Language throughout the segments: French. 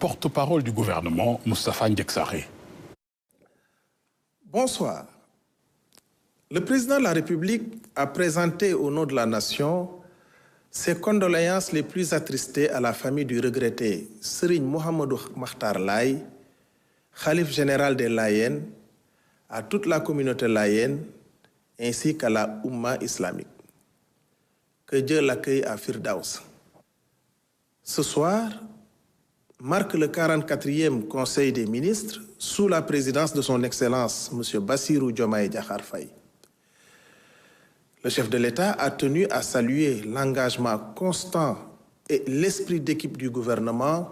porte-parole du gouvernement, Moustapha Ndiaksaré. Bonsoir. Le président de la République a présenté au nom de la nation ses condoléances les plus attristées à la famille du regretté Serigne Mohamedou Makhtar Laye, khalife général des Layènes, à toute la communauté layène ainsi qu'à la Oumma islamique. Que Dieu l'accueille à Firdaus. Ce soir marque le 44e Conseil des ministres sous la présidence de son Excellence M. Bassirou Diomaye Diakhar Faye. Le chef de l'État a tenu à saluer l'engagement constant et l'esprit d'équipe du gouvernement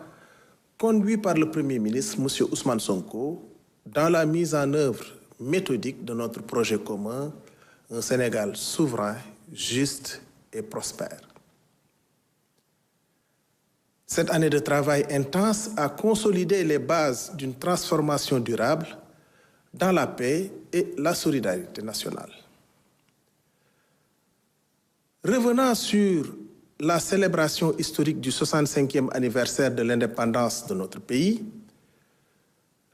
conduit par le Premier ministre, M. Ousmane Sonko, dans la mise en œuvre méthodique de notre projet commun, un Sénégal souverain, juste et prospère. Cette année de travail intense a consolidé les bases d'une transformation durable dans la paix et la solidarité nationale. Revenant sur la célébration historique du 65e anniversaire de l'indépendance de notre pays,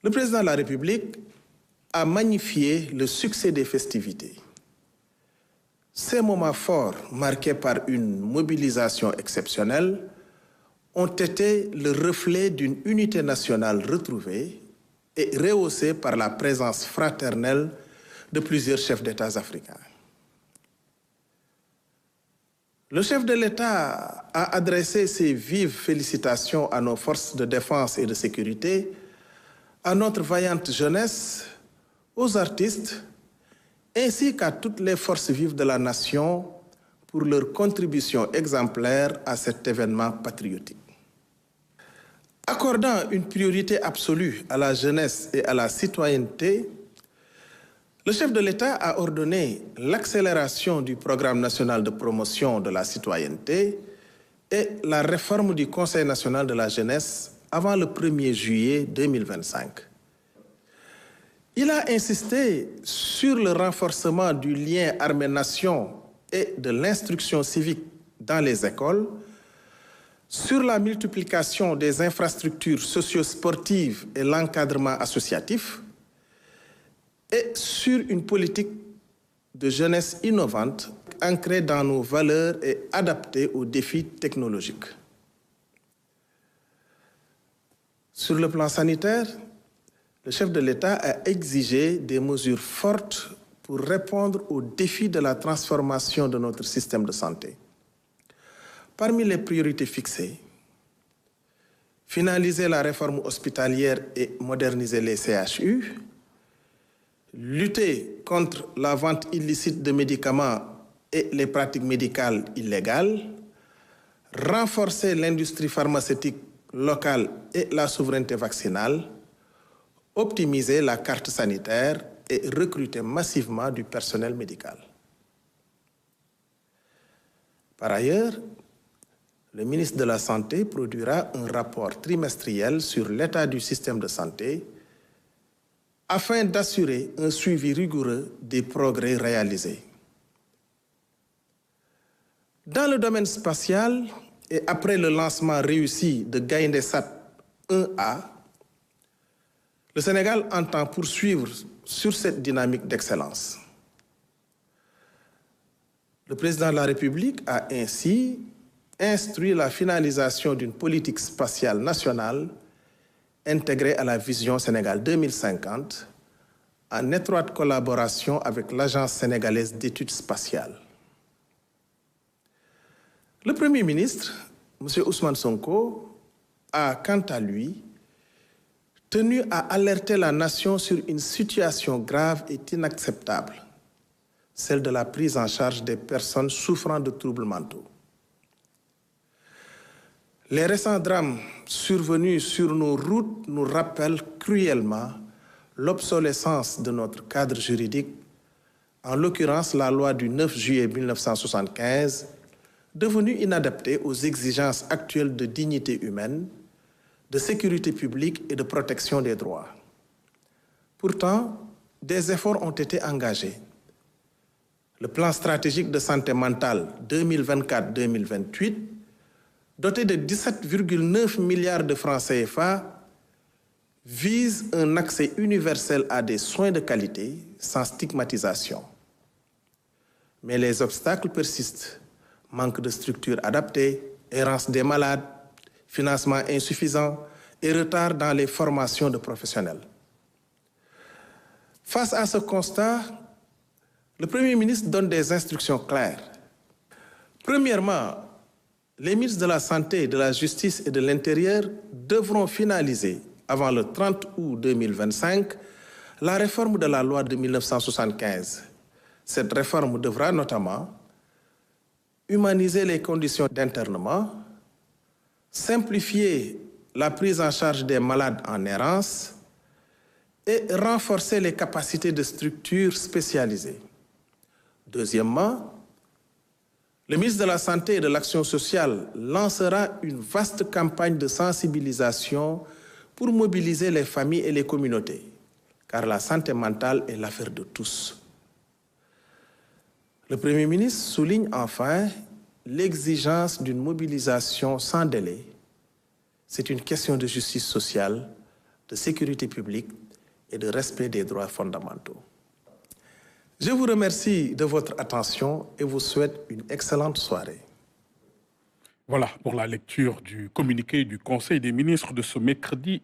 le président de la République a magnifié le succès des festivités. Ces moments forts, marqués par une mobilisation exceptionnelle, ont été le reflet d'une unité nationale retrouvée et rehaussée par la présence fraternelle de plusieurs chefs d'État africains. Le chef de l'État a adressé ses vives félicitations à nos forces de défense et de sécurité, à notre vaillante jeunesse, aux artistes, ainsi qu'à toutes les forces vives de la nation pour leur contribution exemplaire à cet événement patriotique. Accordant une priorité absolue à la jeunesse et à la citoyenneté, le chef de l'État a ordonné l'accélération du programme national de promotion de la citoyenneté et la réforme du Conseil national de la jeunesse avant le 1er juillet 2025. Il a insisté sur le renforcement du lien armée-nation et de l'instruction civique dans les écoles, sur la multiplication des infrastructures socio-sportives et l'encadrement associatif, et sur une politique de jeunesse innovante, ancrée dans nos valeurs et adaptée aux défis technologiques. Sur le plan sanitaire, le chef de l'État a exigé des mesures fortes pour répondre aux défis de la transformation de notre système de santé. Parmi les priorités fixées, finaliser la réforme hospitalière et moderniser les CHU, lutter contre la vente illicite de médicaments et les pratiques médicales illégales, renforcer l'industrie pharmaceutique locale et la souveraineté vaccinale, optimiser la carte sanitaire et recruter massivement du personnel médical. Par ailleurs, le ministre de la Santé produira un rapport trimestriel sur l'état du système de santé afin d'assurer un suivi rigoureux des progrès réalisés. Dans le domaine spatial et après le lancement réussi de Gaïndé-Sat 1A, le Sénégal entend poursuivre sur cette dynamique d'excellence. Le président de la République a ainsi instruit la finalisation d'une politique spatiale nationale intégrée à la vision Sénégal 2050 en étroite collaboration avec l'Agence sénégalaise d'études spatiales. Le Premier ministre, M. Ousmane Sonko, a quant à lui tenu à alerter la nation sur une situation grave et inacceptable, celle de la prise en charge des personnes souffrant de troubles mentaux. Les récents drames survenus sur nos routes nous rappellent cruellement l'obsolescence de notre cadre juridique, en l'occurrence la loi du 9 juillet 1975, devenue inadaptée aux exigences actuelles de dignité humaine, de sécurité publique et de protection des droits. Pourtant, des efforts ont été engagés. Le plan stratégique de santé mentale 2024-2028 doté de 17,9 milliards de francs CFA, vise un accès universel à des soins de qualité sans stigmatisation. Mais les obstacles persistent. Manque de structures adaptées, errance des malades, financement insuffisant et retard dans les formations de professionnels. Face à ce constat, le Premier ministre donne des instructions claires. Premièrement, les ministres de la Santé, de la Justice et de l'Intérieur devront finaliser, avant le 30 août 2025, la réforme de la loi de 1975. Cette réforme devra notamment humaniser les conditions d'internement, simplifier la prise en charge des malades en errance et renforcer les capacités de structures spécialisées. Deuxièmement, le ministre de la Santé et de l'Action sociale lancera une vaste campagne de sensibilisation pour mobiliser les familles et les communautés, car la santé mentale est l'affaire de tous. Le Premier ministre souligne enfin l'exigence d'une mobilisation sans délai. C'est une question de justice sociale, de sécurité publique et de respect des droits fondamentaux. Je vous remercie de votre attention et vous souhaite une excellente soirée. Voilà pour la lecture du communiqué du Conseil des ministres de ce mercredi